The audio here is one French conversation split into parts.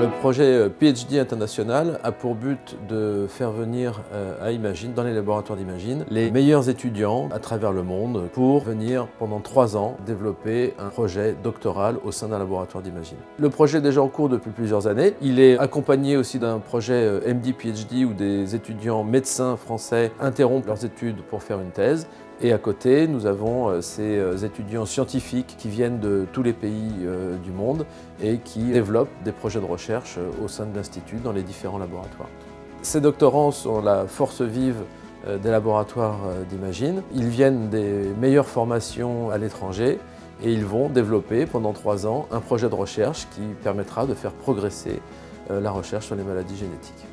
Le projet PhD international a pour but de faire venir à Imagine, dans les laboratoires d'Imagine, les meilleurs étudiants à travers le monde pour venir pendant 3 ans développer un projet doctoral au sein d'un laboratoire d'Imagine. Le projet est déjà en cours depuis plusieurs années. Il est accompagné aussi d'un projet MD-PhD où des étudiants médecins français interrompent leurs études pour faire une thèse. Et à côté, nous avons ces étudiants scientifiques qui viennent de tous les pays du monde et qui développent des projets de recherche au sein de l'Institut dans les différents laboratoires. Ces doctorants sont la force vive des laboratoires d'Imagine. Ils viennent des meilleures formations à l'étranger et ils vont développer pendant 3 ans un projet de recherche qui permettra de faire progresser la recherche sur les maladies génétiques.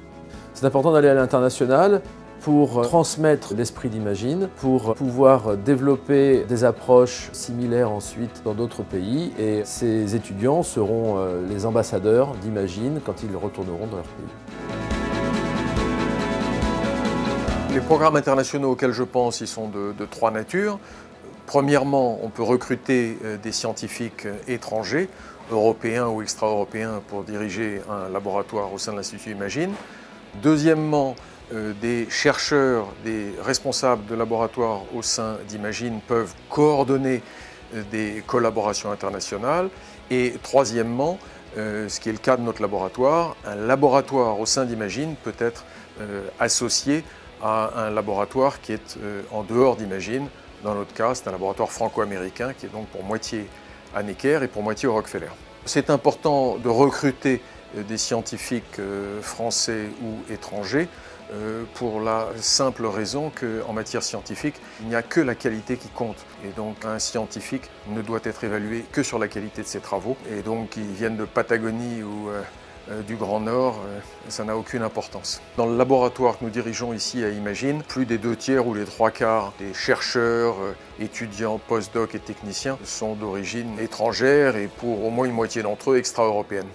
C'est important d'aller à l'international pour transmettre l'esprit d'Imagine, pour pouvoir développer des approches similaires ensuite dans d'autres pays. Et ces étudiants seront les ambassadeurs d'Imagine quand ils retourneront dans leur pays. Les programmes internationaux auxquels je pense, ils sont de 3 natures. Premièrement, on peut recruter des scientifiques étrangers, européens ou extra-européens, pour diriger un laboratoire au sein de l'Institut Imagine. Deuxièmement, des chercheurs, des responsables de laboratoires au sein d'Imagine peuvent coordonner des collaborations internationales. Et troisièmement, ce qui est le cas de notre laboratoire, un laboratoire au sein d'Imagine peut être associé à un laboratoire qui est en dehors d'Imagine. Dans notre cas, c'est un laboratoire franco-américain qui est donc pour moitié à Necker et pour moitié au Rockefeller. C'est important de recruter des scientifiques français ou étrangers pour la simple raison qu'en matière scientifique, il n'y a que la qualité qui compte. Et donc un scientifique ne doit être évalué que sur la qualité de ses travaux. Et donc qu'ils viennent de Patagonie ou du Grand Nord, ça n'a aucune importance. Dans le laboratoire que nous dirigeons ici à Imagine, plus des 2/3 ou les 3/4 des chercheurs, étudiants, post-doc et techniciens sont d'origine étrangère et pour au moins une moitié d'entre eux extra-européenne.